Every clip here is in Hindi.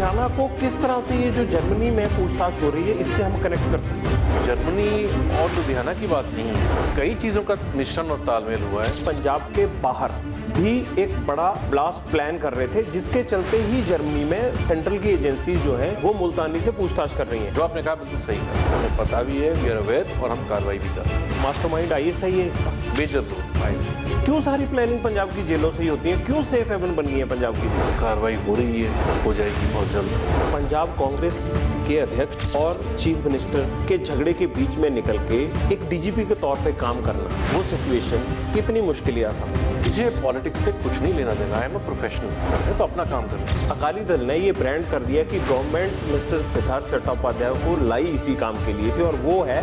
लुधियाना को किस तरह से ये जो जर्मनी में पूछताछ हो रही है इससे हम कनेक्ट कर सकते हैं? जर्मनी और लुधियाना की बात नहीं है, कई चीजों का मिश्रण और तालमेल हुआ है। पंजाब के बाहर भी एक बड़ा ब्लास्ट प्लान कर रहे थे, जिसके चलते ही जर्मनी में सेंट्रल की एजेंसी जो है वो मुल्तानी से पूछताछ कर रही हैं। जो आपने कहा बिल्कुल सही कहा, हमें पता भी है, वी आर अवेयर और हम कार्रवाई भी कर रहे हैं। मास्टरमाइंड आईएसआई है इसका मेजर रोल आईएसआई। क्यों सारी प्लानिंग पंजाब की जेलों से ही होती है? क्यों सेफ हेवन बन गई है पंजाब की? कार्रवाई हो रही है, हो जाएगी बहुत जल्द। पंजाब कांग्रेस के अध्यक्ष और चीफ मिनिस्टर के झगड़े के बीच में निकल के एक डीजीपी के तौर पे काम करना, वो सिचुएशन कितनी मुश्किल या आसान? मुझे पॉलिटिक्स से कुछ नहीं लेना देना, आई एम अ प्रोफेशनल, मैं तो अपना काम करूँ। अकाली दल ने ये ब्रांड कर दिया कि गवर्नमेंट मिस्टर सिद्धार्थ चट्टोपाध्याय को लाई इसी काम के लिए थी, और वो है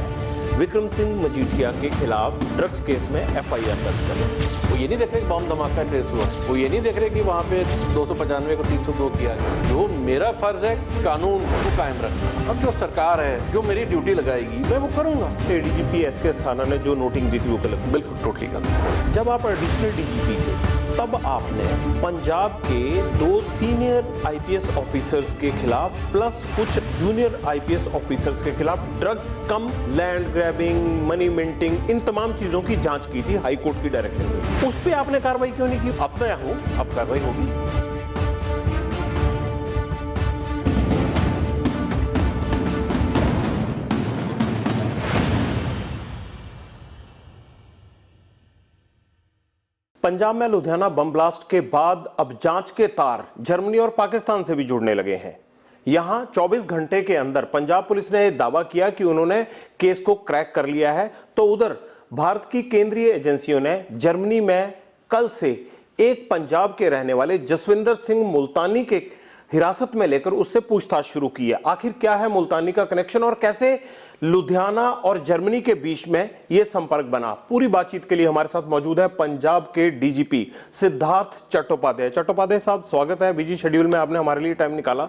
विक्रम सिंह मजीठिया के खिलाफ ड्रग्स केस में एफआईआर दर्ज करना। वो ये नहीं देख रहे कि बम धमाका ट्रेस हुआ, वो ये नहीं देख रहे कि वहाँ पे 295 को 302 किया गया। जो मेरा फर्ज है कानून को कायम रखना। अब जो सरकार है जो मेरी ड्यूटी लगाएगी मैं वो करूंगा। एडीजीपी एस के स्थाना ने जो नोटिंग दी थी वो गलत, बिल्कुल टोटली गलत। जब आप एडिशनल डीजीपी थे तब आपने पंजाब के 2 सीनियर आईपीएस ऑफिसर्स के खिलाफ प्लस कुछ जूनियर आईपीएस ऑफिसर्स के खिलाफ ड्रग्स कम लैंड ग्रैबिंग, मनी मिंटिंग, इन तमाम चीजों की जांच की थी हाई कोर्ट की डायरेक्शन में। उस पे आपने कार्रवाई क्यों नहीं की? अब मैं हूं, अब कार्रवाई होगी। पंजाब में लुधियाना बम ब्लास्ट के बाद अब जांच के तार जर्मनी और पाकिस्तान से भी जुड़ने लगे हैं। यहां 24 घंटे के अंदर पंजाब पुलिस ने दावा किया कि उन्होंने केस को क्रैक कर लिया है, तो उधर भारत की केंद्रीय एजेंसियों ने जर्मनी में कल से एक पंजाब के रहने वाले जसविंदर सिंह मुल्तानी के हिरासत में लेकर उससे पूछताछ शुरू की है। आखिर क्या है मुल्तानी का कनेक्शन और कैसे लुधियाना और जर्मनी के बीच में यह संपर्क बना? पूरी बातचीत के लिए हमारे साथ मौजूद है पंजाब के डीजीपी सिद्धार्थ चट्टोपाध्याय। चट्टोपाध्याय साहब, स्वागत है। बिजी शेड्यूल में आपने हमारे लिए टाइम निकाला।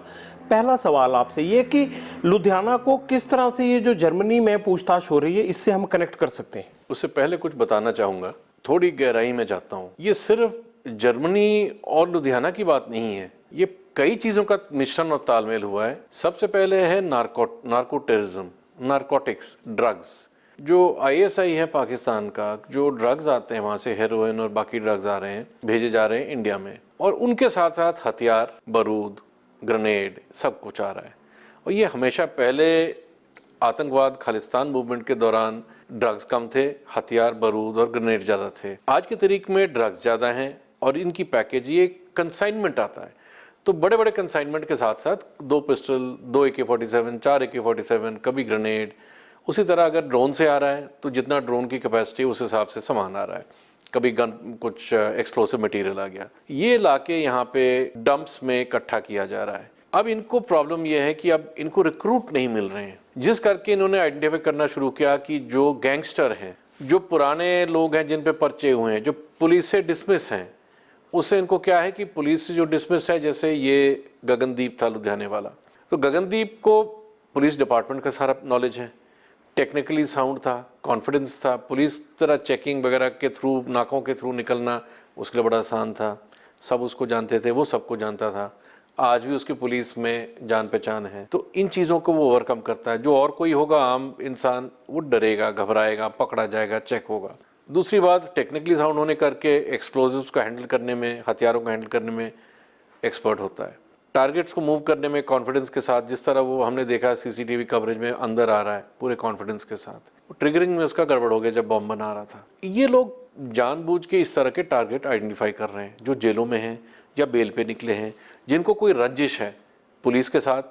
पहला सवाल आपसे ये कि लुधियाना को किस तरह से ये जो जर्मनी में पूछताछ हो रही है इससे हम कनेक्ट कर सकते हैं? उससे पहले कुछ बताना चाहूंगा, थोड़ी गहराई में जाता हूं। ये सिर्फ जर्मनी और लुधियाना की बात नहीं है, ये कई चीजों का मिश्रण और तालमेल हुआ है। सबसे पहले है नार्को टेररिज्म, नारकोटिक्स, ड्रग्स। जो आईएसआई है पाकिस्तान का, जो ड्रग्स आते हैं वहां से, हेरोइन और बाकी ड्रग्स आ रहे हैं, भेजे जा रहे हैं इंडिया में, और उनके साथ साथ हथियार, बारूद, ग्रेनेड, सब कुछ आ रहा है। और ये हमेशा पहले आतंकवाद खालिस्तान मूवमेंट के दौरान ड्रग्स कम थे, हथियार, बारूद और ग्रेनेड ज्यादा थे। आज की तारीख में ड्रग्स ज्यादा हैं और इनकी पैकेज, ये कंसाइनमेंट आता है, तो बड़े बड़े कंसाइनमेंट के साथ साथ 2 पिस्टल, 2 AK-47, 4 AK-47, कभी ग्रेनेड। उसी तरह अगर ड्रोन से आ रहा है तो जितना ड्रोन की कैपेसिटी उस हिसाब से सामान आ रहा है। कभी गन, कुछ एक्सप्लोसिव मटेरियल आ गया, ये लाके यहाँ पे डंप्स में इकट्ठा किया जा रहा है। अब इनको प्रॉब्लम ये है कि अब इनको रिक्रूट नहीं मिल रहे हैं, जिस करके इन्होंने आइडेंटिफाई करना शुरू किया कि जो गैंगस्टर हैं, जो पुराने लोग हैं जिन पे पर्चे हुए हैं, जो पुलिस से डिसमिस हैं, उससे इनको क्या है कि पुलिस से जो डिसमिस्ड है, जैसे ये गगनदीप था लुधियाने वाला, तो गगनदीप को पुलिस डिपार्टमेंट का सारा नॉलेज है, टेक्निकली साउंड था, कॉन्फिडेंस था, पुलिस तरह चेकिंग वगैरह के थ्रू, नाकों के थ्रू निकलना उसके लिए बड़ा आसान था, सब उसको जानते थे, वो सबको जानता था। आज भी उसकी पुलिस में जान पहचान है, तो इन चीज़ों को वो ओवरकम करता है। जो और कोई होगा आम इंसान, वो डरेगा, घबराएगा, पकड़ा जाएगा, चेक होगा। दूसरी बात, टेक्निकली साउंड होने करके एक्सप्लोजिव्स को हैंडल करने में, हथियारों को हैंडल करने में एक्सपर्ट होता है। टारगेट्स को मूव करने में कॉन्फिडेंस के साथ, जिस तरह वो हमने देखा सीसीटीवी कवरेज में अंदर आ रहा है पूरे कॉन्फिडेंस के साथ। ट्रिगरिंग में उसका गड़बड़ हो गया जब बम बना रहा था। ये लोग जानबूझ के इस तरह के टारगेट आइडेंटिफाई कर रहे हैं जो जेलों में हैं या बेल पे निकले हैं, जिनको कोई रंजिश है पुलिस के साथ,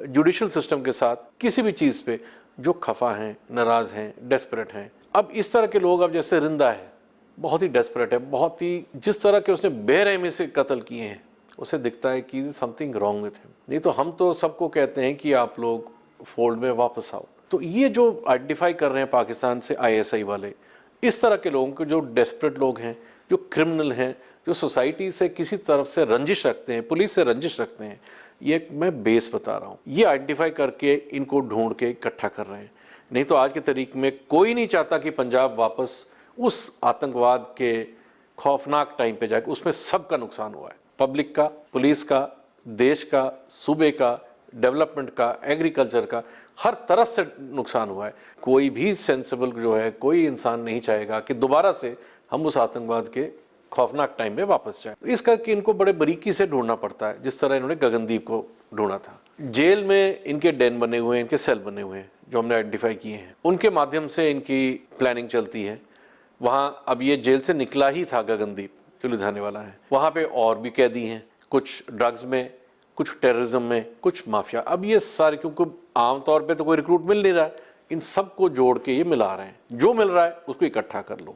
जुडिशल सिस्टम के साथ, किसी भी चीज़ पे, जो खफा हैं, नाराज़ हैं, डेस्परेट हैं। अब इस तरह के लोग, अब जैसे रिंदा है, बहुत ही डेस्परेट है, बहुत ही, जिस तरह के उसने बेरहमी से कत्ल किए हैं, उसे दिखता है कि समथिंग रॉन्ग विथ हिम। नहीं तो हम तो सबको कहते हैं कि आप लोग फोल्ड में वापस आओ। तो ये जो आइडेंटिफाई कर रहे हैं पाकिस्तान से आईएसआई वाले, इस तरह के लोगों को, जो डेस्परेट लोग हैं, जो क्रिमिनल हैं, जो सोसाइटी से किसी तरफ से रंजिश रखते हैं, पुलिस से रंजिश रखते हैं, ये मैं बेस बता रहा हूँ, ये आइडेंटिफाई करके इनको ढूंढ के इकट्ठा कर रहे हैं। नहीं तो आज की तारीख में कोई नहीं चाहता कि पंजाब वापस उस आतंकवाद के खौफनाक टाइम पे जाए, उसमें सबका नुकसान हुआ है, पब्लिक का, पुलिस का, देश का, सूबे का, डेवलपमेंट का, एग्रीकल्चर का, हर तरफ से नुकसान हुआ है। कोई भी सेंसिबल जो है, कोई इंसान नहीं चाहेगा कि दोबारा से हम उस आतंकवाद के खौफनाक टाइम में वापस जाएं। तो इस करके इनको बड़े बारीकी से ढूंढना पड़ता है, जिस तरह इन्होंने गगनदीप को ढूंढा था। जेल में इनके डेन बने हुए हैं, इनके सेल बने हुए हैं जो हमने आइडेंटिफाई किए हैं, उनके माध्यम से इनकी प्लानिंग चलती है। वहाँ अब ये जेल से निकला ही था गगनदीप जो लुधियाने वाला है, वहाँ पे और भी कैदी हैं, कुछ ड्रग्स में, कुछ टेररिज्म में, कुछ माफिया। अब ये सारे, क्योंकि आमतौर पे तो कोई रिक्रूट मिल नहीं रहा है, इन सबको जोड़ के ये मिला रहे हैं, जो मिल रहा है उसको इकट्ठा कर लो।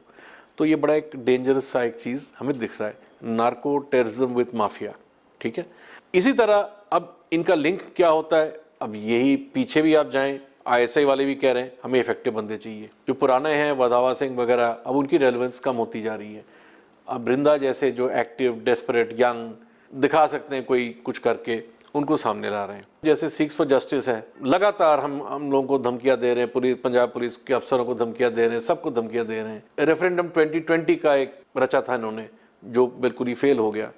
तो ये बड़ा एक डेंजरस सा एक चीज़ हमें दिख रहा है, नार्को टेररिज्म विद माफिया। ठीक है, इसी तरह अब इनका लिंक क्या होता है, अब यही पीछे भी आप जाएं, ISI वाले भी कह रहे हैं हमें इफेक्टिव बंदे चाहिए। जो पुराने हैं वधावा सिंह वगैरह, अब उनकी रेलेवेंस कम होती जा रही है। अब बृंदा जैसे जो एक्टिव, डेस्परेट, यंग दिखा सकते हैं कोई कुछ करके, उनको सामने ला रहे हैं। जैसे सिक्स फॉर जस्टिस है, लगातार हम लोगों को धमकियां दे रहे हैं, पुलिस, पंजाब पुलिस के अफसरों को धमकियां दे रहे हैं, सबको धमकियां दे रहे हैं। रेफरेंडम 2020 का एक रचा था इन्होंने, जो बिल्कुल ही फेल हो गया।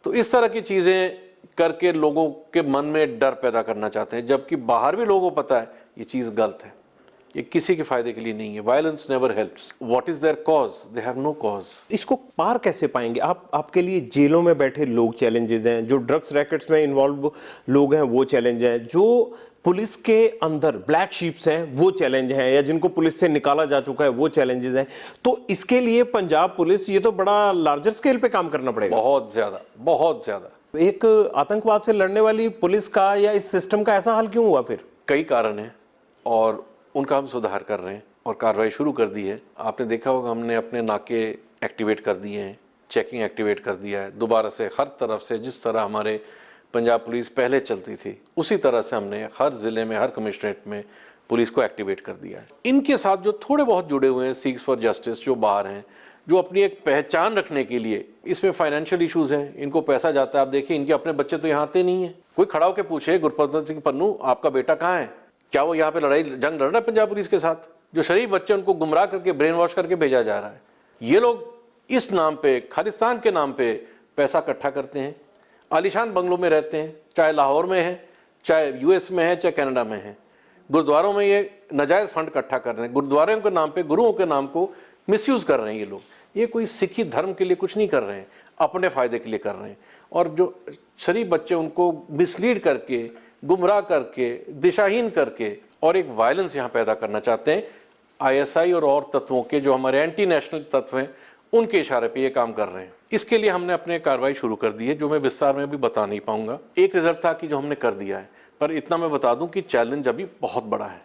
तो इस तरह की चीज़ें करके लोगों के मन में डर पैदा करना चाहते हैं, जबकि बाहर भी लोगों को पता है ये चीज़ गलत है, ये किसी के फायदे के लिए नहीं है। Violence never helps. What is their cause? They have no cause. इसको पार कैसे पाएंगे? आपके लिए जेलों में बैठे लोग चैलेंजेस हैं, जो ड्रग्स रैकेट्स में इन्वॉल्व लोग हैं वो चैलेंज है, जो पुलिस के अंदर ब्लैक शीप्स हैं वो चैलेंज हैं, या जिनको पुलिस से निकाला जा चुका है वो चैलेंजेस हैं। तो इसके लिए पंजाब पुलिस, ये तो बड़ा लार्जर स्केल पे काम करना पड़ेगा। बहुत ज्यादा, बहुत ज्यादा। एक आतंकवाद से लड़ने वाली पुलिस का या इस सिस्टम का ऐसा हाल क्यों हुआ? फिर कई कारण हैं और उनका हम सुधार कर रहे हैं और कार्रवाई शुरू कर दी है। आपने देखा होगा हमने अपने नाके एक्टिवेट कर दिए हैं, चेकिंग एक्टिवेट कर दिया है दोबारा से, हर तरफ से। जिस तरह हमारे पंजाब पुलिस पहले चलती थी उसी तरह से हमने हर जिले में, हर कमिश्नरेट में पुलिस को एक्टिवेट कर दिया है। इनके साथ जो थोड़े बहुत जुड़े हुए हैं, सिक्स फॉर जस्टिस जो बाहर हैं, जो अपनी एक पहचान रखने के लिए, इसमें फाइनेंशियल इश्यूज हैं, इनको पैसा जाता है। आप देखिए इनके अपने बच्चे तो यहाँ आते नहीं है। कोई खड़ा होकर पूछे गुरपतवंत सिंह पन्नू आपका बेटा कहाँ है, क्या वो यहाँ पे लड़ाई जंग लड़ रहा है पंजाब पुलिस के साथ? जो शरीफ बच्चे उनको गुमराह करके, ब्रेन वॉश करके भेजा जा रहा है। ये लोग इस नाम पे, खालिस्तान के नाम पे पैसा इकट्ठा करते हैं, आलीशान बंगलों में रहते हैं, चाहे लाहौर में है, चाहे US में है, चाहे कनाडा में है। गुरुद्वारों में ये नाजायज फंड इकट्ठा कर रहे हैं, गुरुद्वारों के नाम पे, गुरुओं के नाम को मिसयूज कर रहे हैं ये लोग। ये कोई सिखी धर्म के लिए कुछ नहीं कर रहे हैं, अपने फायदे के लिए कर रहे हैं। और जो शरीफ बच्चे उनको मिसलीड करके, गुमराह करके, दिशाहीन करके, और एक वायलेंस यहाँ पैदा करना चाहते हैं। ISI और तत्वों के, जो हमारे एंटी नेशनल तत्व हैं, उनके इशारे पे ये काम कर रहे हैं। इसके लिए हमने अपने कार्रवाई शुरू कर दी है, जो मैं विस्तार में भी बता नहीं पाऊंगा। एक रिजल्ट था कि जो हमने कर दिया है, पर इतना मैं बता दूं कि चैलेंज अभी बहुत बड़ा है।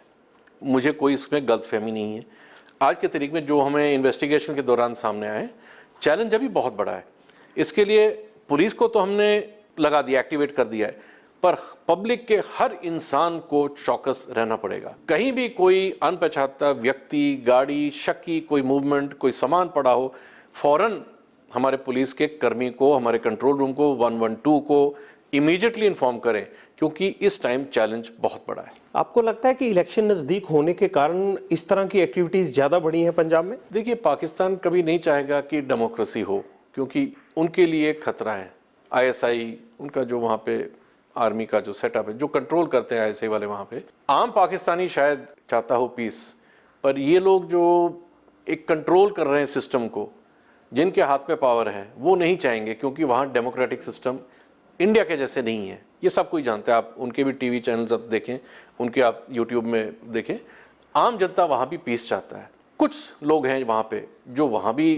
मुझे कोई इसमें गलतफहमी नहीं है। आज के तारीख में जो हमें इन्वेस्टिगेशन के दौरान सामने आए, चैलेंज अभी बहुत बड़ा है। इसके लिए पुलिस को तो हमने लगा दिया, एक्टिवेट कर दिया है, पर पब्लिक के हर इंसान को चौकस रहना पड़ेगा। कहीं भी कोई अनपहचानता व्यक्ति, गाड़ी, शक्की कोई मूवमेंट, कोई सामान पड़ा हो, फौरन हमारे पुलिस के कर्मी को, हमारे कंट्रोल रूम को, 112 को इमीडिएटली इन्फॉर्म करें, क्योंकि इस टाइम चैलेंज बहुत बड़ा है। आपको लगता है कि इलेक्शन नजदीक होने के कारण इस तरह की एक्टिविटीज ज्यादा बढ़ी हैं पंजाब में? देखिए, पाकिस्तान कभी नहीं चाहेगा कि डेमोक्रेसी हो, क्योंकि उनके लिए खतरा है। ISI, उनका जो वहाँ पे आर्मी का जो सेटअप है, जो कंट्रोल करते हैं ISI वाले वहाँ पे, आम पाकिस्तानी शायद चाहता हो पीस, पर ये लोग जो एक कंट्रोल कर रहे हैं सिस्टम को, जिनके हाथ में पावर है, वो नहीं चाहेंगे, क्योंकि वहाँ डेमोक्रेटिक सिस्टम इंडिया के जैसे नहीं है। ये सब कोई जानता है। आप उनके भी TV चैनल्स आप देखें, उनके आप YouTube में देखें, आम जनता वहाँ भी पीस चाहता है। कुछ लोग हैं वहाँ पे जो वहाँ भी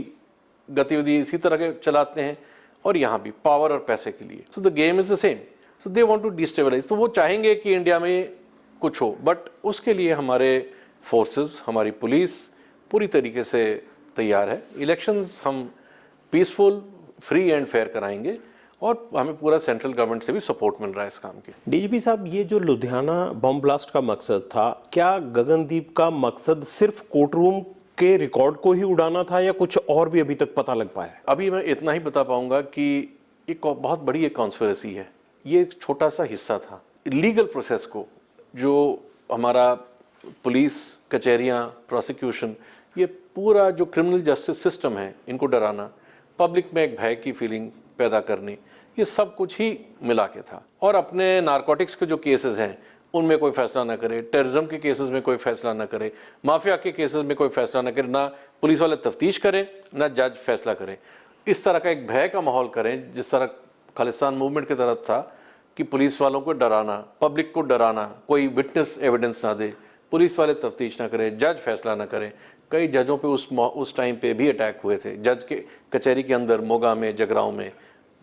गतिविधि इसी तरह के चलाते हैं, और यहाँ भी पावर और पैसे के लिए। So the game is the same, so they want to destabilise. तो वो चाहेंगे कि इंडिया में कुछ हो, बट उसके लिए हमारे फोर्सेस, हमारी पुलिस पूरी तरीके से तैयार है। इलेक्शंस हम पीसफुल, फ्री एंड फेयर कराएंगे, और हमें पूरा सेंट्रल गवर्नमेंट से भी सपोर्ट मिल रहा है इस काम के। DGP साहब, ये जो लुधियाना बम ब्लास्ट का मकसद था, क्या गगनदीप का मकसद सिर्फ कोर्ट रूम के रिकॉर्ड को ही उड़ाना था, या कुछ और भी अभी तक पता लग पाया? अभी मैं इतना ही बता पाऊंगा कि एक बहुत बड़ी एक कॉन्स्पिरेसी है। ये एक छोटा सा हिस्सा था लीगल प्रोसेस को, जो हमारा पुलिस, कचहरियाँ, प्रोसिक्यूशन, ये पूरा जो क्रिमिनल जस्टिस सिस्टम है, इनको डराना, पब्लिक में एक भय की फीलिंग पैदा करनी, ये सब कुछ ही मिला के था। और अपने नारकोटिक्स के जो केसेस हैं उनमें कोई फैसला ना करे, टेररिज्म के केसेस में कोई फैसला ना करे, माफिया के केसेस में कोई फैसला ना करे, ना पुलिस वाले तफ्तीश करें ना जज फैसला करे। इस तरह का एक भय का माहौल करें जिस तरह खालिस्तान मूवमेंट की तरफ था कि पुलिस वालों को डराना, पब्लिक को डराना, कोई विटनेस एविडेंस ना दे, पुलिस वाले तफ्तीश ना करें, जज फैसला ना करें। कई जजों पे उस टाइम पे भी अटैक हुए थे, जज के कचहरी के अंदर, मोगा में, जगरांव में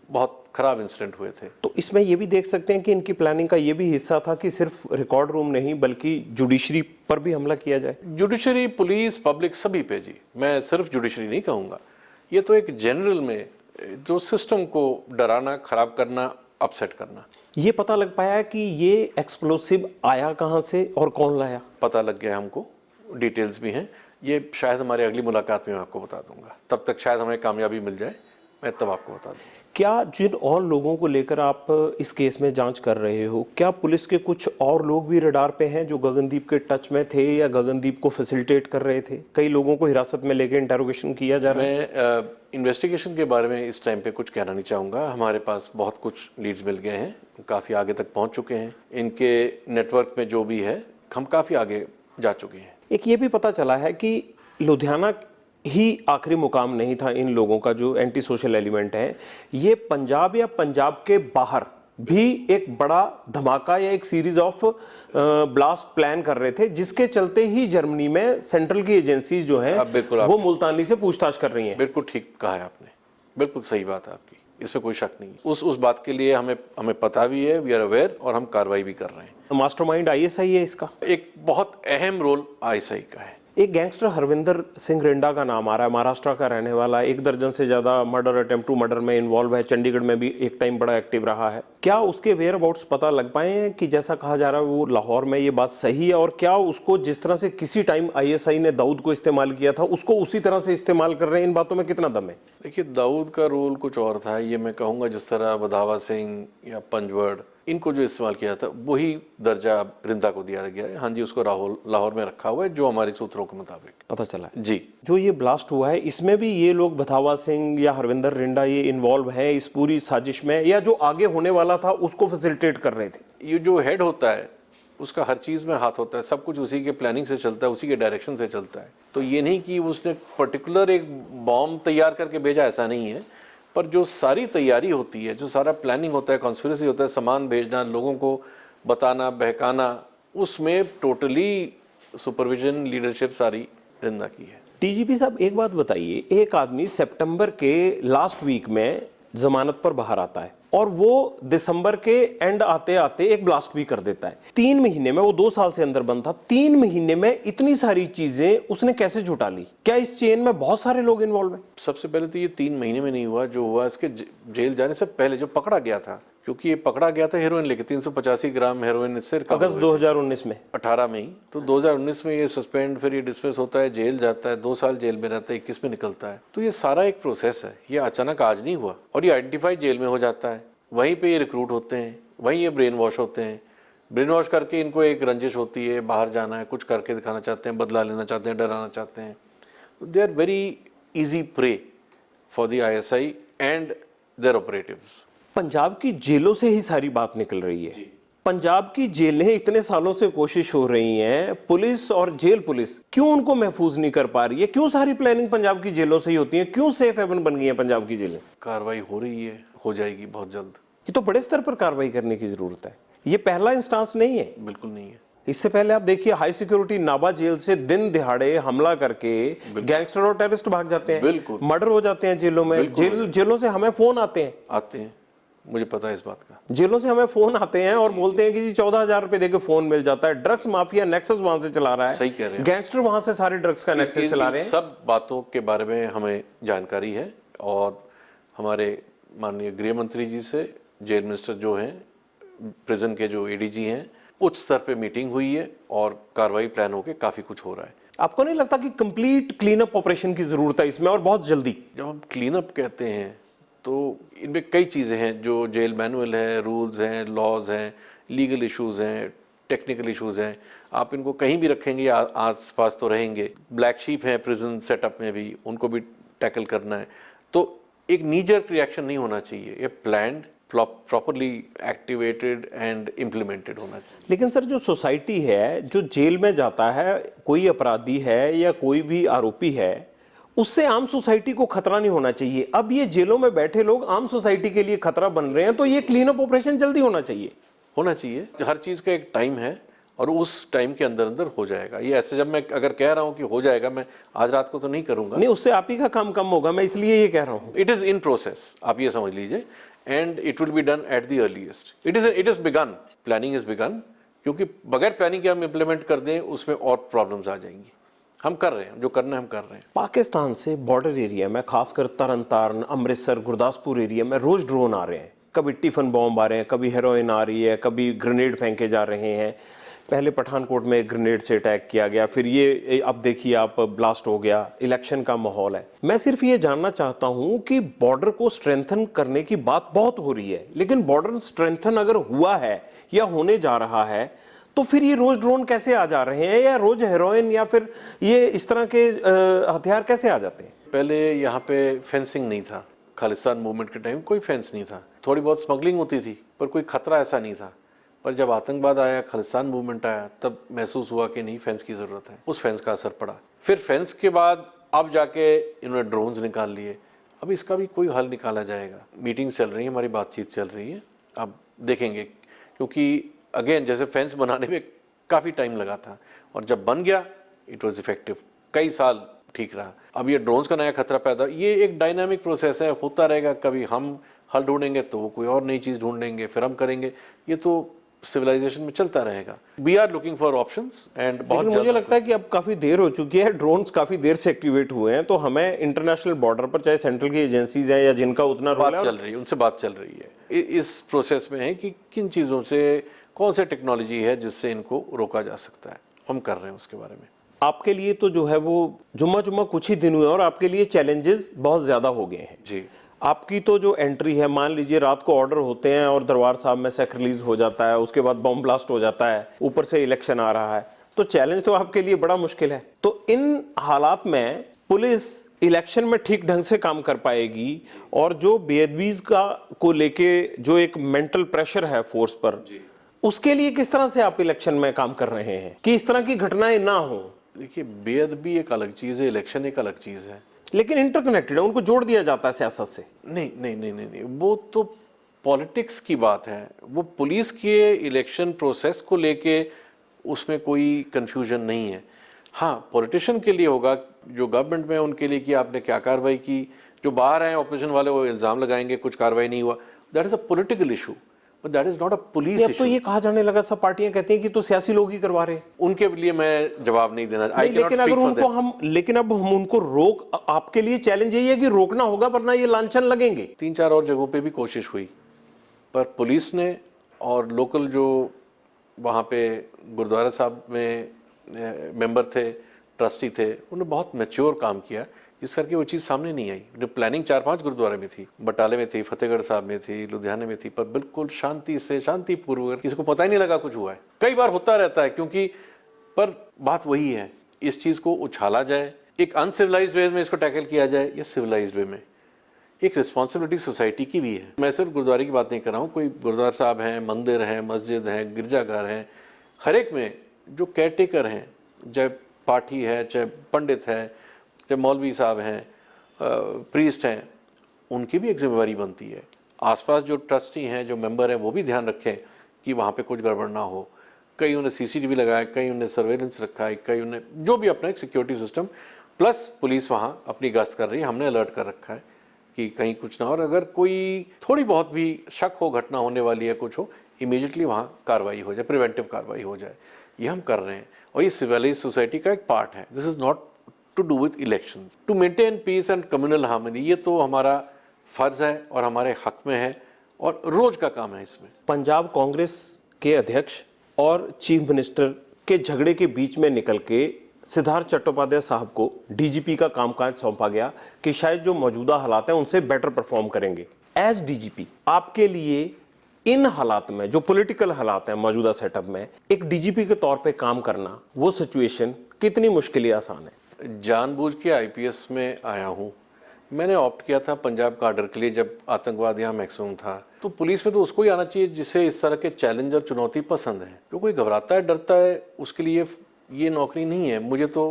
बहुत खराब इंसिडेंट हुए थे। तो इसमें ये भी देख सकते हैं कि इनकी प्लानिंग का ये भी हिस्सा था कि सिर्फ रिकॉर्ड रूम नहीं बल्कि जुडिशरी पर भी हमला किया जाए। जुडिशरी, पुलिस, पब्लिक सभी पे जी, मैं सिर्फ जुडिशरी नहीं कहूँगा। ये तो एक जनरल में जो सिस्टम को डराना, खराब करना, अपसेट करना। ये पता लग पाया कि ये एक्सप्लोसिव आया कहाँ से और कौन लाया? पता लग गया हमको, डिटेल्स भी हैं। ये शायद हमारे अगली मुलाकात में मैं आपको बता दूंगा, तब तक शायद हमें कामयाबी मिल जाए, मैं तब आपको बता दूंगा। क्या जिन और लोगों को लेकर आप इस केस में जांच कर रहे हो, क्या पुलिस के कुछ और लोग भी रडार पे हैं जो गगनदीप के टच में थे या गगनदीप को फैसिलिटेट कर रहे थे? कई लोगों को हिरासत में लेकर इंटरोगेशन किया जा रहा है। मैं इन्वेस्टिगेशन के बारे में इस टाइम पे कुछ कहना नहीं चाहूँगा। हमारे पास बहुत कुछ लीड्स मिल गए हैं, काफ़ी आगे तक पहुँच चुके हैं। इनके नेटवर्क में जो भी है हम काफ़ी आगे जा चुके हैं। एक ये भी पता चला है कि लुधियाना ही आखिरी मुकाम नहीं था इन लोगों का जो एंटी सोशल एलिमेंट है, ये पंजाब या पंजाब के बाहर भी एक बड़ा धमाका या एक सीरीज ऑफ ब्लास्ट प्लान कर रहे थे, जिसके चलते ही जर्मनी में सेंट्रल की एजेंसीज जो हैं वो मुल्तानी से पूछताछ कर रही हैं। बिल्कुल ठीक कहा है आपने, बिल्कुल सही बात है आपकी, इसमें कोई शक नहीं। उस बात के लिए हमें पता भी है, वी आर अवेयर, और हम कार्रवाई भी कर रहे हैं। मास्टरमाइंड आईएसआई है इसका, एक बहुत अहम रोल आईएसआई का है। एक गैंगस्टर हरविंदर सिंह रिंडा का नाम आ रहा है, महाराष्ट्र का रहने वाला, 1 दर्जन से ज्यादा मर्डर, अटेम्प्ट टू मर्डर में इन्वॉल्व है, चंडीगढ़ में भी एक टाइम बड़ा एक्टिव रहा है। क्या उसके वेयर अबाउट्स पता लग पाए हैं कि जैसा कहा जा रहा है वो लाहौर में ये बात सही है, और क्या उसको जिस तरह से किसी टाइम आईएसआई ने दाऊद को इस्तेमाल किया था उसको उसी तरह से इस्तेमाल कर रहे हैं? इन बातों में कितना दम है? देखिए, दाऊद का रोल कुछ और था, ये मैं कहूँगा जिस तरह वधावा सिंह या पंजवड़ इनको जो इस्तेमाल किया था वही दर्जा रिंदा को दिया गया है। हाँ जी, उसको लाहौर में रखा हुआ है जो हमारे सूत्रों के मुताबिक पता चला है। जी, जो ये ब्लास्ट हुआ है इसमें भी ये लोग वधावा सिंह या हरविंदर रिंडा ये इन्वॉल्व है इस पूरी साजिश में, या जो आगे होने वाला था उसको फैसिलिटेट कर रहे थे? ये जो हेड होता है उसका हर चीज में हाथ होता है, सब कुछ उसी के प्लानिंग से चलता है, उसी के डायरेक्शन से चलता है। तो ये नहीं कि उसने पर्टिकुलर एक बॉम्ब तैयार करके भेजा, ऐसा नहीं है। पर जो सारी तैयारी होती है, जो सारा प्लानिंग होता है, कॉन्स्पिरेसी होता है, सामान भेजना, लोगों को बताना, बहकाना, उसमें टोटली सुपरविजन, लीडरशिप सारी रिंदा की है। टीजीपी साहब एक बात बताइए, एक आदमी सितंबर के लास्ट वीक में जमानत पर बाहर आता है और वो दिसंबर के एंड आते आते एक ब्लास्ट भी कर देता है। 3 महीने में, वो 2 साल से अंदर बंद था, 3 महीने में इतनी सारी चीजें उसने कैसे जुटा ली? क्या इस चेन में बहुत सारे लोग इन्वॉल्व हैं? सबसे पहले तो ये 3 महीने में नहीं हुआ, जो हुआ इसके जेल जाने से पहले जो पकड़ा गया था, क्योंकि ये पकड़ा गया था हेरोइन लेके, 385 ग्राम हेरोइन इससे अगस्त 2019 में, 18 में ही। तो 2019 में ये सस्पेंड, फिर ये डिसमिस होता है, जेल जाता है, 2 साल जेल में रहता है, 21 में निकलता है। तो ये सारा एक प्रोसेस है, ये अचानक आज नहीं हुआ। और ये आइडेंटिफाई जेल में हो जाता है, वहीं पे ये रिक्रूट होते हैं, वहीं ये ब्रेन वॉश होते हैं। ब्रेन वॉश करके इनको एक रंजिश होती है, बाहर जाना है, कुछ करके दिखाना चाहते हैं, बदला लेना चाहते हैं, डराना चाहते हैं। They are very easy prey for the ISI and their operatives. Punjab की जेलों से ही सारी बात निकल रही है। पंजाब की जेलें इतने सालों से कोशिश हो रही हैं, पुलिस और जेल पुलिस क्यों उनको महफूज नहीं कर पा रही है? क्यों सारी प्लानिंग पंजाब की जेलों से ही होती है? क्यों सेफ हेवन बन गई है पंजाब की जेलें? कार्रवाई हो रही है, हो जाएगी बहुत जल्द। ये तो बड़े स्तर पर कार्रवाई करने की जरूरत है, ये पहला इंस्टांस नहीं है। बिल्कुल नहीं है। इससे पहले आप देखिए, हाई सिक्योरिटी नाबा जेल से दिन दिहाड़े हमला करके गैंगस्टर और टेररिस्ट भाग जाते हैं, बिल्कुल मर्डर हो जाते हैं जेलों में। जेलों से हमें फोन आते हैं, मुझे पता है इस बात का। जेलों से हमें फोन आते हैं और बोलते हैं कि जी 14,000 रुपए देके फोन मिल जाता है। ड्रग्स माफिया नेक्सस वहां से चला रहा है, सही कह रहे हैं, गैंगस्टर वहां से सारे ड्रग्स का नेक्सस चला रहे हैं। सब बातों के बारे में हमें जानकारी है, और हमारे माननीय गृह मंत्री जी से, जेल मिनिस्टर जो हैं, प्रिजन के जो एडीजी हैं, उच्च स्तर पे मीटिंग हुई है और कार्रवाई प्लान होके काफी कुछ हो रहा है। आपको नहीं लगता कि कंप्लीट क्लीन अप ऑपरेशन की जरूरत है इसमें, और बहुत जल्दी? जब हम क्लीन अप कहते हैं तो इनमें कई चीज़ें हैं, जो जेल मैनुअल है, रूल्स हैं, लॉज हैं, लीगल इश्यूज हैं, टेक्निकल इश्यूज हैं। आप इनको कहीं भी रखेंगे आस पास तो रहेंगे। ब्लैक शीप हैं प्रिजन सेटअप में भी, उनको भी टैकल करना है। तो एक नीजर रिएक्शन नहीं होना चाहिए, ये planned properly activated and implemented होना चाहिए। लेकिन सर जो सोसाइटी है, जो जेल में जाता है, कोई अपराधी है या कोई भी आरोपी है, उससे आम सोसाइटी को खतरा नहीं होना चाहिए। अब ये जेलों में बैठे लोग आम सोसाइटी के लिए खतरा बन रहे हैं, तो ये क्लीन अप ऑपरेशन जल्दी होना चाहिए। होना चाहिए, हर चीज़ का एक टाइम है और उस टाइम के अंदर अंदर हो जाएगा। ये ऐसे जब मैं अगर कह रहा हूँ कि हो जाएगा, मैं आज रात को तो नहीं करूँगा। नहीं, उससे आप ही का काम कम होगा, मैं इसलिए ये कह रहा हूँ। इट इज़ इन प्रोसेस, आप ये समझ लीजिए, and it will be done at the earliest. It is begun, planning is begun, क्योंकि बगैर प्लानिंग के हम इम्प्लीमेंट कर दें उसमें और प्रॉब्लम्स आ जाएंगी। हम कर रहे हैं, जो करना है हम कर रहे हैं। पाकिस्तान से बॉर्डर एरिया में, खासकर तरन तारण, अमृतसर, गुरदासपुर एरिया में रोज ड्रोन आ रहे हैं। कभी टिफिन बॉम्ब आ रहे हैं, कभी हेरोइन आ रही है, कभी ग्रेनेड फेंके जा रहे हैं। पहले पठानकोट में ग्रेनेड से अटैक किया गया, फिर ये अब देखिए आप ब्लास्ट हो गया। इलेक्शन का माहौल है। मैं सिर्फ ये जानना चाहता हूं कि बॉर्डर को स्ट्रेंथन करने की बात बहुत हो रही है, लेकिन बॉर्डर स्ट्रेंथन अगर हुआ है या होने जा रहा है, तो फिर ये रोज ड्रोन कैसे आ जा रहे हैं, या रोज हेरोइन, या फिर ये इस तरह के हथियार कैसे आ जाते हैं? पहले यहाँ पे फेंसिंग नहीं था, खालिस्तान मूवमेंट के टाइम कोई फेंस नहीं था। थोड़ी बहुत स्मगलिंग होती थी, पर कोई खतरा ऐसा नहीं था। पर जब आतंकवाद आया, खालिस्तान मूवमेंट आया, तब महसूस हुआ कि नहीं, फेंस की ज़रूरत है। उस फेंस का असर पड़ा। फिर फेंस के बाद अब जाके इन्होंने ड्रोन्स निकाल लिए। अब इसका भी कोई हल निकाला जाएगा। मीटिंग्स चल रही हैं, हमारी बातचीत चल रही है, अब देखेंगे। क्योंकि अगेन, जैसे फेंस बनाने में काफ़ी टाइम लगा था, और जब बन गया इट वॉज इफेक्टिव, कई साल ठीक रहा। अब ये ड्रोन्स का नया खतरा पैदा, ये एक डायनामिक प्रोसेस है, होता रहेगा। कभी हम हल ढूंढेंगे तो वो कोई और नई चीज़ ढूंढेंगे, फिर हम करेंगे। ये तो सिविलाइजेशन में चलता रहेगा। We are looking for options and बहुत मुझे लगता है कि अब काफी देर हो चुकी है, ड्रोन्स काफी देर से एक्टिवेट हुए हैं, तो हमें इंटरनेशनल बॉर्डर पर, चाहे सेंट्रल की एजेंसीज हैं या जिनका उतना रोल है, चल रही है, उनसे बात चल रही है। इस प्रोसेस में है कि किन चीज़ों से, कौन सी टेक्नोलॉजी है जिससे इनको रोका जा सकता है, हम कर रहे हैं उसके बारे में। आपके लिए तो जो है वो जुम्मा कुछ ही दिन हुए और आपके लिए चैलेंजेस बहुत ज्यादा हो गए हैं जी। आपकी तो जो एंट्री है, मान लीजिए रात को ऑर्डर होते हैं और दरबार साहब में सेक रिलीज हो जाता है, उसके बाद बॉम्ब ब्लास्ट हो जाता है, ऊपर से इलेक्शन आ रहा है, तो चैलेंज तो आपके लिए बड़ा मुश्किल है। तो इन हालात में पुलिस इलेक्शन में ठीक ढंग से काम कर पाएगी, और जो बेअदबीज का को लेके जो एक मेंटल प्रेशर है फोर्स पर, उसके लिए किस तरह से आप इलेक्शन में काम कर रहे हैं कि इस तरह की घटनाएं ना हो? देखिए, बेअदबी एक अलग चीज़ है, इलेक्शन एक अलग चीज़ है, लेकिन इंटरकनेक्टेड है, उनको जोड़ दिया जाता है सियासत से। नहीं नहीं नहीं नहीं नहीं, वो तो पॉलिटिक्स की बात है। वो पुलिस के इलेक्शन प्रोसेस को लेके उसमें कोई कंफ्यूजन नहीं है। हाँ, पॉलिटिशियन के लिए होगा, जो गवर्नमेंट में है उनके लिए कि आपने क्या कार्रवाई की। जो बाहर हैं ऑपोजिशन वाले, वो इल्ज़ाम लगाएंगे कुछ कार्रवाई नहीं हुआ, that is a political issue, but that is not a police अब इशू। तो ये कहा जाने लगा, सब पार्टियां कहती हैं कि तो सियासी लोग ही करवा रहे हैं। उनके लिए मैं जवाब नहीं देना। लेकिन अब हम उनको रोक, आपके लिए चैलेंज यही है कि रोकना होगा, वरना ये लांछन लगेंगे। 3-4 और जगहों पे भी कोशिश हुई, पर पुलिस ने और लोकल जो वहाँ पे गुरुद्वारा साहब में मेंबर थे, ट्रस्टी थे, उन्होंने बहुत मैच्योर काम किया, इस करके वो चीज़ सामने नहीं आई। जो प्लानिंग 4-5 गुरुद्वारे में थी, बटाले में थी, फतेहगढ़ साहब में थी, लुधियाने में थी, पर बिल्कुल शांति से, शांतिपूर्वक, किसी को पता ही नहीं लगा कुछ हुआ है। कई बार होता रहता है, क्योंकि पर बात वही है, इस चीज़ को उछाला जाए, एक अनसिविलाइज्ड वे में इसको टैकल किया जाए या सिविलाइज्ड वे में, एक रिस्पॉन्सिबिलिटी सोसाइटी की भी है। मैं सिर्फ गुरुद्वारे की बात नहीं कर रहा हूँ, कोई गुरुद्वारा साहब हैं, मंदिर हैं, मस्जिद हैं, गिरजाघर हैं, हर एक में जो केयरटेकर हैं, चाहे पाठी है, चाहे पंडित है, चाहे मौलवी साहब हैं, प्रीस्ट हैं, उनकी भी एक जिम्मेवारी बनती है। आसपास जो ट्रस्टी हैं, जो मेंबर हैं, वो भी ध्यान रखें कि वहाँ पे कुछ गड़बड़ ना हो। कई उन्हें सीसीटीवी लगाया, कई उन्हें सर्वेलेंस रखा है, कई उन्हें जो भी अपना एक सिक्योरिटी सिस्टम, प्लस पुलिस वहाँ अपनी गश्त कर रही है, हमने अलर्ट कर रखा है कि कहीं कुछ ना हो। और अगर कोई थोड़ी बहुत भी शक हो, घटना होने वाली है, कुछ हो, इमीडिएटली वहाँ कार्रवाई हो जाए, प्रिवेंटिव कार्रवाई हो जाए। ये हम कर रहे हैं, और ये सिविलाइज्ड सोसाइटी का एक पार्ट है। This is not to do with elections, to maintain peace and communal harmony. ये तो हमारा फर्ज है और हमारे हक में है, और रोज का काम है इसमें। पंजाब कांग्रेस के अध्यक्ष और चीफ मिनिस्टर के झगड़े के बीच में निकल के सिद्धार्थ चट्टोपाध्याय साहब को डीजीपी का कामकाज सौंपा गया कि शायद जो मौजूदा हालात हैं उनसे बेटर परफॉर्म करेंगे। एज डीजीपी आपके लिए इन हालात में, जो पॉलिटिकल हालात हैं मौजूदा सेटअप में, एक डीजीपी के तौर पे काम करना, वो सिचुएशन कितनी मुश्किल या आसान है? जानबूझ के आईपीएस में आया हूँ। मैंने ऑप्ट किया था पंजाब काडर के लिए, जब आतंकवाद यहाँ मैक्सिमम था। तो पुलिस में तो उसको ही आना चाहिए जिसे इस तरह के चैलेंज और चुनौती पसंद है। जो कोई घबराता है, डरता है, उसके लिए ये नौकरी नहीं है। मुझे तो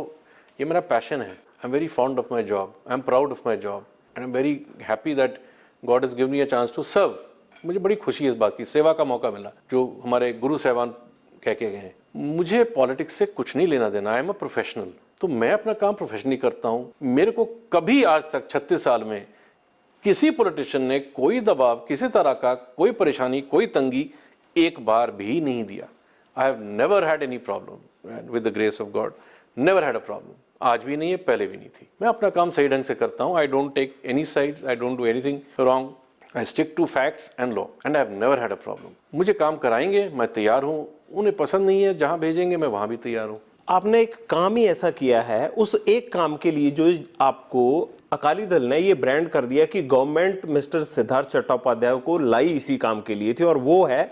ये मेरा पैशन है। I am very fond of my job, I am proud of my job and I am very happy that God has given me a chance to serve. मुझे बड़ी खुशी है इस बात की, सेवा का मौका मिला जो हमारे गुरु साहबान कह के गए हैं। मुझे पॉलिटिक्स से कुछ नहीं लेना देना, आई एम अ प्रोफेशनल। तो मैं अपना काम प्रोफेशनली करता हूँ। मेरे को कभी आज तक 36 साल में किसी पॉलिटिशियन ने कोई दबाव, किसी तरह का कोई परेशानी, कोई तंगी एक बार भी नहीं दिया। आई have never had any problem with the grace of God, never had a problem. आज भी नहीं है, पहले भी नहीं थी। मैं अपना काम सही ढंग से करता हूँ। I don't take any sides, I don't do anything wrong, I stick to facts and law and I have never had a problem. मुझे काम कराएंगे, मैं तैयार हूँ। उन्हें पसंद नहीं है, जहाँ भेजेंगे मैं वहाँ भी तैयार हूँ। आपने एक काम ही ऐसा किया है, उस एक काम के लिए जो आपको अकाली दल ने ये ब्रांड कर दिया कि गवर्नमेंट मिस्टर सिद्धार्थ चट्टोपाध्याय को लाई इसी काम के लिए थी, और वो है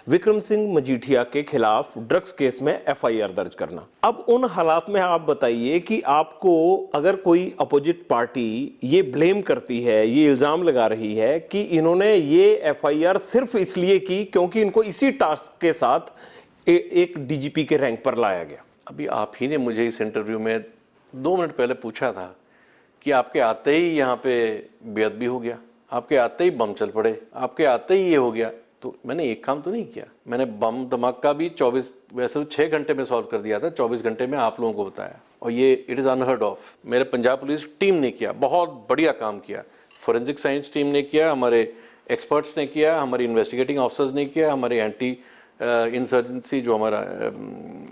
विक्रम सिंह मजीठिया के खिलाफ ड्रग्स केस में एफआईआर दर्ज करना। अब उन हालात में आप बताइए कि आपको अगर कोई अपोजिट पार्टी ये ब्लेम करती है, ये इल्जाम लगा रही है कि इन्होंने ये एफआईआर सिर्फ इसलिए की क्योंकि इनको इसी टास्क के साथ एक डीजीपी के रैंक पर लाया गया। अभी आप ही ने मुझे इस इंटरव्यू में 2 मिनट पहले पूछा था कि आपके आते ही यहाँ पे बेअदबी हो गया, आपके आते ही बम चल पड़े, आपके आते ही ये हो गया। तो मैंने एक काम तो नहीं किया। मैंने बम धमाका भी 24 वैसे 6 घंटे में सॉल्व कर दिया था, 24 घंटे में आप लोगों को बताया, और ये इट इज़ अनहर्ड ऑफ। मेरे पंजाब पुलिस टीम ने किया, बहुत बढ़िया काम किया। फॉरेंसिक साइंस टीम ने किया, हमारे एक्सपर्ट्स ने किया, हमारी इन्वेस्टिगेटिंग ऑफिसर्स ने किया, हमारे एंटी इंसर्जेंसी जो हमारा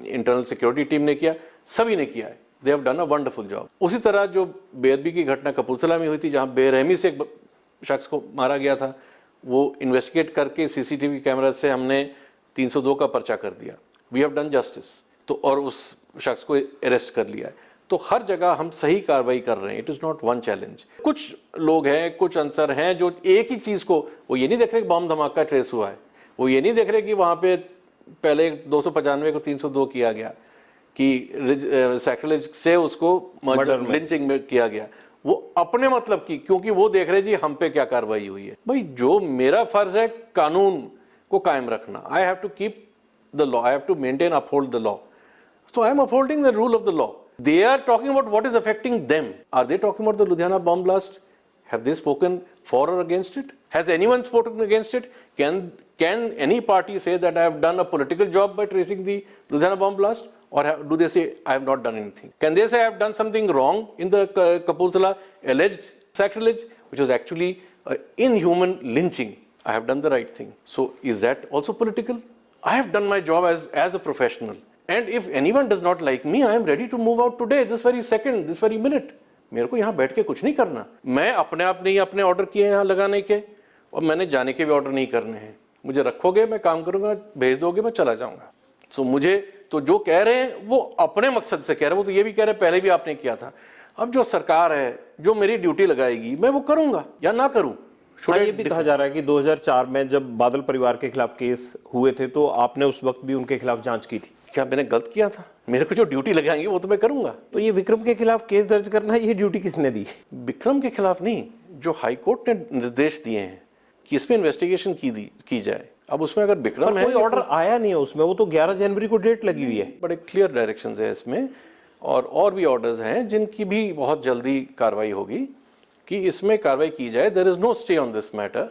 इंटरनल सिक्योरिटी टीम ने किया, सभी ने किया है। They have done a wonderful job. उसी तरह जो बेअदबी की घटना कपूरथला में हुई थी, जहाँ बेरहमी से एक शख्स को मारा गया था, वो इन्वेस्टिगेट करके सीसीटीवी कैमरा से हमने 302 का पर्चा कर दिया। We have done justice. तो और उस शख्स को अरेस्ट कर लिया है। तो हर जगह हम सही कार्रवाई कर रहे हैं। It is not one challenge. कुछ लोग हैं, कुछ आंसर हैं जो एक ही चीज़ को, वो ये नहीं देख रहे कि बम धमाका ट्रेस हुआ है, वो ये नहीं देख रहे कि वहाँ पे पहले 295 को 302 किया गया, कि सैक्रिलेज से उसको लिंचिंग में किया गया। वो अपने मतलब की, क्योंकि वो देख रहे जी हम पे क्या कार्रवाई हुई है। भाई जो मेरा फर्ज है कानून को कायम रखना, I have to keep the law, I have to maintain uphold the law, so I am upholding the rule of the law. They are talking about what is affecting them. Are they talking about the Ludhiana bomb blast? Have they spoken for or against it? Has anyone spoken against it? Can any party say that I have done a political job by tracing the Ludhiana bomb blast? Or do they say I have not done anything? Can they say I have done something wrong in the Kapurthala alleged sacrilege, which was actually inhuman lynching? I have done the right thing. So is that also political? I have done my job as a professional. And if anyone does not like me, I am ready to move out today, this very second, this very minute. मेरे को यहाँ बैठ के कुछ नहीं करना। मैं अपने आप नहीं अपने ऑर्डर किए यहाँ लगाने के, और मैंने जाने के भी ऑर्डर नहीं करने हैं। मुझे रखोगे, मैं काम करूँगा, भेज दोगे, मैं चला जाऊँगा। सो मुझे तो जो कह रहे हैं वो अपने मकसद से कह रहे हैं। वो तो ये भी कह रहे हैं पहले भी आपने किया था। अब जो सरकार है, जो मेरी ड्यूटी लगाएगी, मैं वो करूँगा या ना करूँ। ये भी कहा जा रहा है कि 2004 में जब बादल परिवार के खिलाफ केस हुए थे तो आपने उस वक्त भी उनके खिलाफ जांच की थी। क्या मैंने गलत किया था? मेरे को जो ड्यूटी लगाएंगे वो तो मैं करूंगा। तो ये विक्रम के खिलाफ केस दर्ज करना, ये ड्यूटी किसने दी? विक्रम के खिलाफ नहीं, जो हाई कोर्ट ने निर्देश दिए हैं कि इसमें इन्वेस्टिगेशन की जाए। अब उसमें अगर विक्रम है, कोई ऑर्डर आया नहीं है उसमें, वो तो 11 जनवरी को डेट लगी हुई है। बड़े क्लियर डायरेक्शंस है इसमें, और भी ऑर्डर्स हैं जिनकी भी बहुत जल्दी कार्रवाई होगी कि इसमें कार्रवाई की जाए। There is no stay on this matter,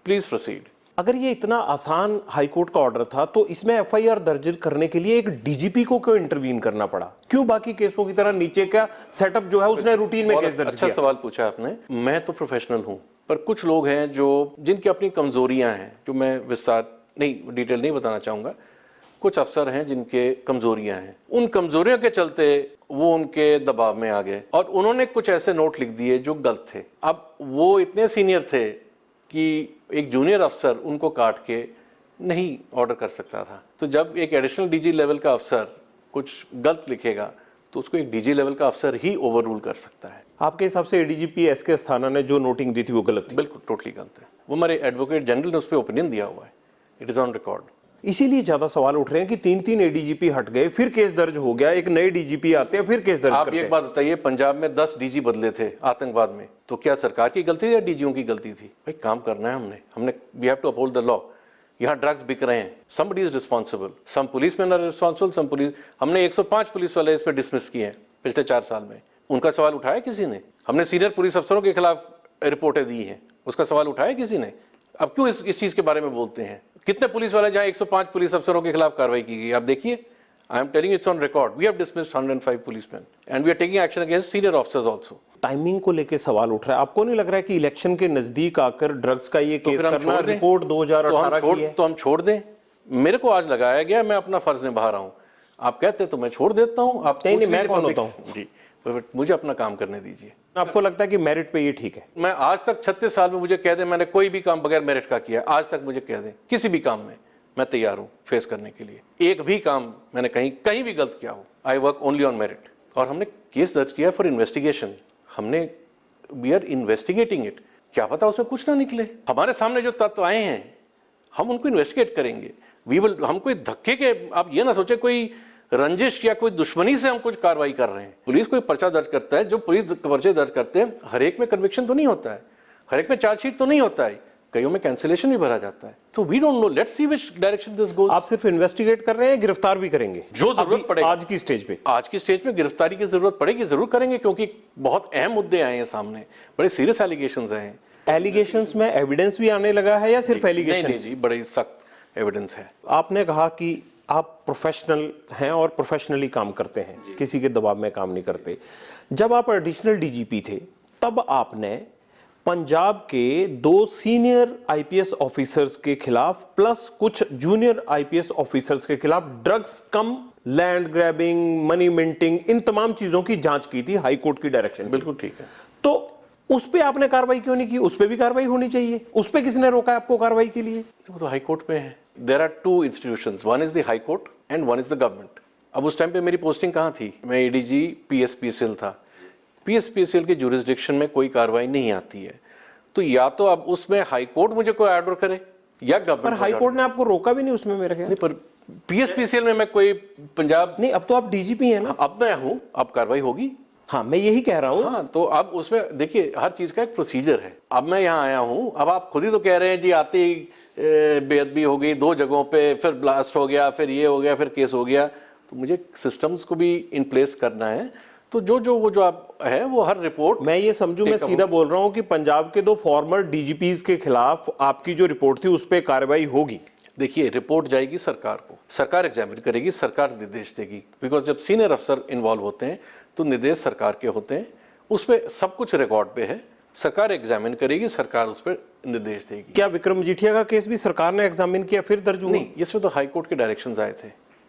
please proceed. अगर ये इतना आसान हाईकोर्ट का ऑर्डर था तो इसमें एफआईआर दर्ज करने के लिए एक डीजीपी को क्यों इंटरवीन करना पड़ा? क्यों बाकी केसों की तरह नीचे का सेटअप जो है उसने रूटीन में केस दर्ज किया? अच्छा सवाल पूछा आपने। मैं तो प्रोफेशनल हूं, पर कुछ लोग हैं जो जिनकी अपनी कमजोरियां हैं, जो मैं विस्तार नहीं, डिटेल नहीं बताना चाहूंगा। कुछ अफसर हैं जिनके कमजोरियां हैं, उन कमजोरियों के चलते वो उनके दबाव में आ गए और उन्होंने कुछ ऐसे नोट लिख दिए जो गलत थे। अब वो इतने सीनियर थे कि एक जूनियर अफसर उनको काट के नहीं ऑर्डर कर सकता था। तो जब एक एडिशनल डीजी लेवल का अफसर कुछ गलत लिखेगा तो उसको एक डीजी लेवल का अफसर ही ओवर रूल कर सकता है। आपके हिसाब से एडीजीपी एसके अस्थाना ने जो नोटिंग दी थी वो गलत थी? बिल्कुल टोटली गलत है। वो हमारे एडवोकेट जनरल ने उस पर ओपिनियन दिया हुआ है, इट इज ऑन रिकॉर्ड। इसीलिए ज्यादा सवाल उठ रहे हैं कि 3-3 एडीजीपी हट गए, फिर केस दर्ज हो गया, एक नए डीजीपी आते हैं, फिर केस दर्ज आप करते एक हैं। बात बताइए, पंजाब में 10 डीजी बदले थे आतंकवाद में, तो क्या सरकार की गलती थी या डीजीओ की गलती थी? भाई काम करना है हमने we have to uphold the law. यहाँ ड्रग्स बिक रहे हैं, somebody is responsible, some policemen are responsible, some police। हमने 105 पुलिस वाले इस पर डिसमिस किए हैं पिछले 4 साल में। उनका सवाल उठाया किसी ने? हमने सीनियर पुलिस अफसरों के खिलाफ रिपोर्टें दी हैं, उसका सवाल उठाया किसी ने? अब क्यों इस चीज के बारे में बोलते हैं? कितने पुलिस वाले जहां 105 पुलिस अफसरों के खिलाफ कार्रवाई की गई, आप देखिए। I am telling it's on record, we have dismissed 105 policemen and we are taking action against senior officers also. Timing को लेके सवाल उठ रहा है, आपको नहीं लग रहा है कि इलेक्शन के नजदीक आकर ड्रग्स का ये केस करना, रिपोर्ट 2018 की है? तो हम छोड़ दें? मेरे को आज लगाया गया, मैं अपना फर्ज निभा रहा हूं। आप कहते तो मैं छोड़ देता हूं। आप नहीं, मैं कौन होता हूं? जी, मुझे अपना काम करने दीजिए। आपको लगता है कि मेरिट पे ये ठीक है? मैं आज तक 36 साल में मुझे कह दें मैंने कोई भी काम बगैर मेरिट का किया, आज तक मुझे कह दें किसी भी काम में, मैं तैयार हूं फेस करने के लिए। एक भी काम मैंने कहीं भी गलत किया हो, I work only on merit. और हमने केस दर्ज किया for investigation, we are investigating it. क्या पता उसमें कुछ ना निकले। हमारे सामने जो तत्व आए हैं हम उनको इन्वेस्टिगेट करेंगे। हम कोई धक्के के, आप ये ना सोचे कोई रंजिश या कोई दुश्मनी से हम कुछ कार्रवाई कर रहे हैं। पुलिस कोई पर्चा दर्ज करता है, जो पुलिस पर्चे दर्ज करते हैं हर एक में कन्विक्शन तो नहीं होता है, हर एक में चार्जशीट तो नहीं होता है, कईयों में कैंसिलेशन भी भरा जाता है। तो we don't know, let's see which direction this goes. आप सिर्फ इन्वेस्टिगेट कर रहे हैं, गिरफ्तार भी करेंगे जो जरूरत पड़ेगी। आज की स्टेज पे गिरफ्तारी की जरूरत पड़ेगी, जरूर करेंगे, क्योंकि बहुत अहम मुद्दे आए हैं सामने, बड़े सीरियस एलिगेशंस आए हैं। एलिगेशंस में एविडेंस भी आने लगा है या सिर्फ एलिगेशन? नहीं जी, बड़े सख्त एविडेंस है। आपने कहा कि आप प्रोफेशनल हैं और प्रोफेशनली काम करते हैं, किसी के दबाव में काम नहीं करते। जब आप एडिशनल डीजीपी थे तब आपने पंजाब के 2 सीनियर आईपीएस ऑफिसर्स के खिलाफ प्लस कुछ जूनियर आईपीएस ऑफिसर्स के खिलाफ ड्रग्स कम लैंड ग्रैबिंग, मनी मिंटिंग, इन तमाम चीजों की जांच की थी हाई कोर्ट की डायरेक्शन। बिल्कुल ठीक है। तो उस पे आपने कार्रवाई क्यों नहीं की? उस पे भी कार्रवाई होनी चाहिए। उस पे किसने रोका है आपको कार्रवाई के लिए? वो तो हाई कोर्ट में है। There are 2 institutions, one is the high court and one is the government. अब उस टाइम पे मेरी पोस्टिंग कहाँ थी? मैं एडीजी पीएसपीसीएल था। पीएसपीसीएल के ज्यूरिसडिक्शन में कोई कार्रवाई नहीं आती है, तो या तो अब उसमें हाई कोर्ट मुझे कोई ऑर्डर करे या गवर्नमेंट। पर हाई कोर्ट ने आपको रोका भी नहीं उसमें मेरे ख्याल। नहीं, पर पीएसपीसीएल में मैं कोई पंजाब नहीं, अब तो आप डीजीपी हैं ना? अब मैं हूं, अब कार्रवाई होगी। हाँ, मैं यही कह रहा हूँ। हाँ, तो अब उसमें देखिए हर चीज का एक प्रोसीजर है। अब मैं यहाँ आया हूँ, अब आप खुद ही तो कह रहे हैं जी आते ही बेअदबी हो गई 2 जगहों पे, फिर ब्लास्ट हो गया, फिर ये हो गया, फिर केस हो गया। तो मुझे सिस्टम्स को भी इन प्लेस करना है। तो जो आप है वो हर रिपोर्ट, मैं ये समझूं, मैं सीधा बोल रहा हूं कि पंजाब के 2 फॉर्मर डीजीपीज के खिलाफ आपकी जो रिपोर्ट थी उस पर कार्रवाई होगी। देखिए रिपोर्ट जाएगी सरकार को, सरकार एग्जामिन करेगी, सरकार निर्देश देगी। बिकॉज जब सीनियर अफसर इन्वॉल्व होते हैं तो निर्देश सरकार के होते हैं, उस पर सब कुछ रिकॉर्ड पे है, सरकार एग्जामिन करेगी, सरकार उस पर निर्देश देगी। क्या विक्रम मजीठिया का केस भी सरकार ने एग्जामिन किया फिर दर्ज हुआ? नहीं, इसमें तो हाई कोर्ट के डायरेक्शंस आए थे,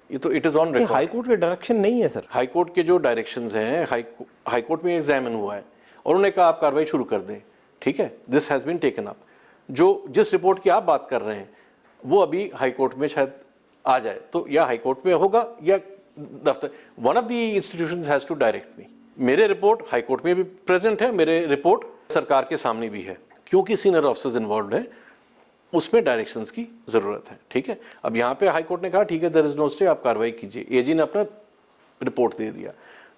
ये तो it is on record. High court के डायरेक्शन नहीं है सर। हाई कोर्ट के जो डायरेक्शंस हैं, हाई कोर्ट में एग्जामिन हुआ है और उन्होंने कहा आप कार्रवाई शुरू कर दें। ठीक है, this has been taken up. जिस रिपोर्ट की आप बात कर रहे हैं वो अभी हाई कोर्ट में शायद आ जाए, तो या हाई कोर्ट में होगा या दफ्तर, one of the institutions has to direct me. मेरे रिपोर्ट हाई कोर्ट में भी प्रेजेंट है, मेरे रिपोर्ट सरकार के सामने भी है, क्योंकि सीनियर ऑफिसर्स इन्वॉल्व है, उसमें डायरेक्शंस की जरूरत है। ठीक है, अब यहाँ पे हाई कोर्ट ने कहा ठीक है देयर इज नो स्टे, आप कार्रवाई कीजिए, एजी ने अपना रिपोर्ट दे दिया।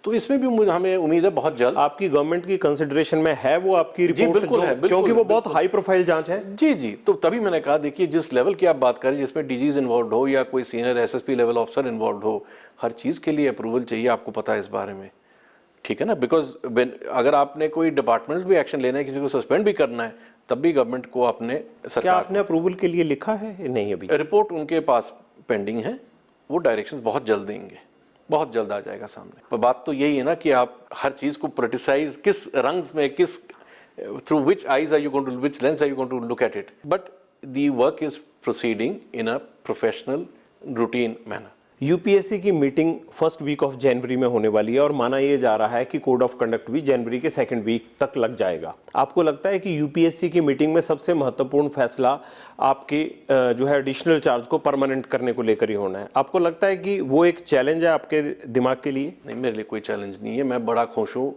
तो इसमें भी हमें उम्मीद है बहुत जल्द आपकी गवर्नमेंट की कंसिडरेशन में है वो आपकी रिपोर्ट? बिल्कुल है, बिल्कुल, क्योंकि वो बहुत हाई प्रोफाइल जांच है। जी, तो तभी मैंने कहा देखिए जिस लेवल की आप बात करें, जिसमें डीजीज इन्वॉल्व हो या कोई senior SSP level officer involve हो, हर चीज के लिए अप्रूवल चाहिए, आपको पता है इस बारे में। ठीक है ना, बिकॉज अगर आपने कोई डिपार्टमेंट्स भी एक्शन लेना है, किसी को सस्पेंड भी करना है, तब भी गवर्नमेंट को अपने सरकार, क्या आपने अप्रूवल के लिए लिखा है? नहीं, अभी रिपोर्ट उनके पास पेंडिंग है, वो डायरेक्शंस बहुत जल्द देंगे, बहुत जल्द आ जाएगा सामने। पर बात तो यही है ना कि आप हर चीज को पोलिटिसाइज किस रंग में, किस through which eyes are you going to, which lens are you going to look at it, but the work is proceeding in a professional routine manner. UPSC की meeting first week of January में होने वाली है और माना यह जा रहा है कि कोड ऑफ कंडक्ट भी जनवरी के 2nd वीक तक लग जाएगा। आपको लगता है कि यूपीएससी की मीटिंग में सबसे महत्वपूर्ण फैसला आपके जो है एडिशनल चार्ज को परमानेंट करने को लेकर ही होना है? आपको लगता है कि वो एक चैलेंज है आपके दिमाग के लिए? नहीं, मेरे लिए कोई चैलेंज नहीं है, मैं बड़ा खुश हूँ।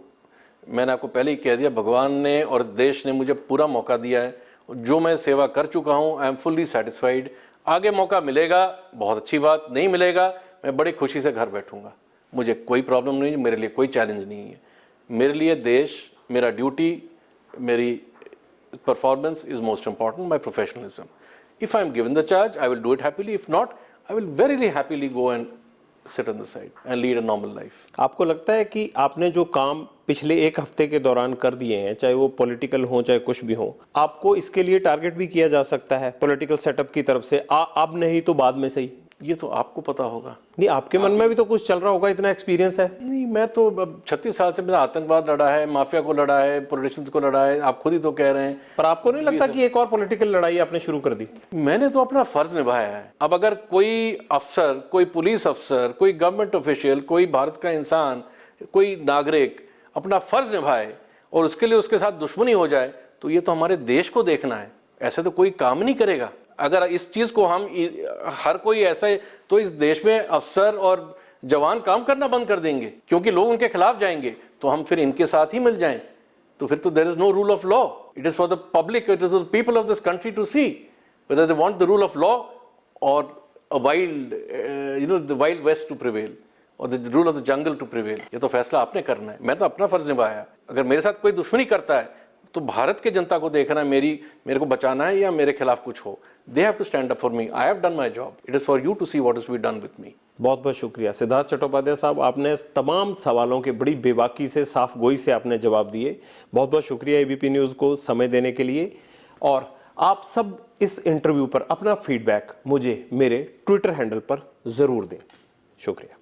मैंने आपको पहले ही कह दिया, भगवान ने और देश ने मुझे पूरा मौका दिया है, जो मैं सेवा कर चुका हूँ, आई एम फुल्ली सेटिस्फाइड। आगे मौका मिलेगा बहुत अच्छी बात, नहीं मिलेगा मैं बड़ी खुशी से घर बैठूंगा, मुझे कोई प्रॉब्लम नहीं, मेरे लिए कोई चैलेंज नहीं है। मेरे लिए देश, मेरा ड्यूटी, मेरी performance is most important, my professionalism. If I am given the charge I will do it happily, if not I will very happily go and sit on the side and lead a normal life. आपको लगता है कि आपने जो काम पिछले एक हफ्ते के दौरान कर दिए हैं, चाहे वो पॉलिटिकल हो चाहे कुछ भी हो, आपको इसके लिए टारगेट भी किया जा सकता है पॉलिटिकल सेटअप की तरफ से, अब नहीं तो बाद में सही? ये तो आपको पता होगा। नहीं, आपके मन में भी तो कुछ चल रहा होगा, इतना एक्सपीरियंस है। नहीं, मैं तो अब 36 साल से मैंने आतंकवाद लड़ा है, माफिया को लड़ा है, पॉलिटिशियंस को लड़ा है, आप खुद ही तो कह रहे हैं। पर आपको नहीं लगता कि एक और पॉलिटिकल लड़ाई आपने शुरू कर दी? मैंने तो अपना फर्ज निभाया है। अब अगर कोई अफसर, कोई पुलिस अफसर, कोई गवर्नमेंट ऑफिशियल, कोई भारत का इंसान, कोई नागरिक अपना फर्ज निभाए और उसके लिए उसके साथ दुश्मनी हो जाए, तो ये तो हमारे देश को देखना है, ऐसे तो कोई काम नहीं करेगा। अगर इस चीज को हम हर कोई ऐसा, तो इस देश में अफसर और जवान काम करना बंद कर देंगे क्योंकि लोग उनके खिलाफ जाएंगे, तो हम फिर इनके साथ ही मिल जाएं, तो फिर तो there is no rule of law. It is for the public, it is the people of this country to see whether they want the rule of law और a wild the wild west to prevail और the rule of the jungle to prevail. ये तो फैसला आपने करना है। मैं तो अपना फर्ज निभाया। अगर मेरे साथ कोई दुश्मनी करता है तो भारत के जनता को देखना है, मेरे को बचाना है या मेरे खिलाफ कुछ हो। They have to stand up for me. I have done my job. It is for you to see what is to be done with me. बहुत बहुत शुक्रिया सिद्धार्थ चट्टोपाध्याय साहब, आपने तमाम सवालों के बड़ी बेबाकी से, साफ गोई से आपने जवाब दिए। बहुत बहुत शुक्रिया एबीपी न्यूज़ को समय देने के लिए। और आप सब इस इंटरव्यू पर अपना फीडबैक मुझे मेरे ट्विटर हैंडल पर ज़रूर दें। शुक्रिया।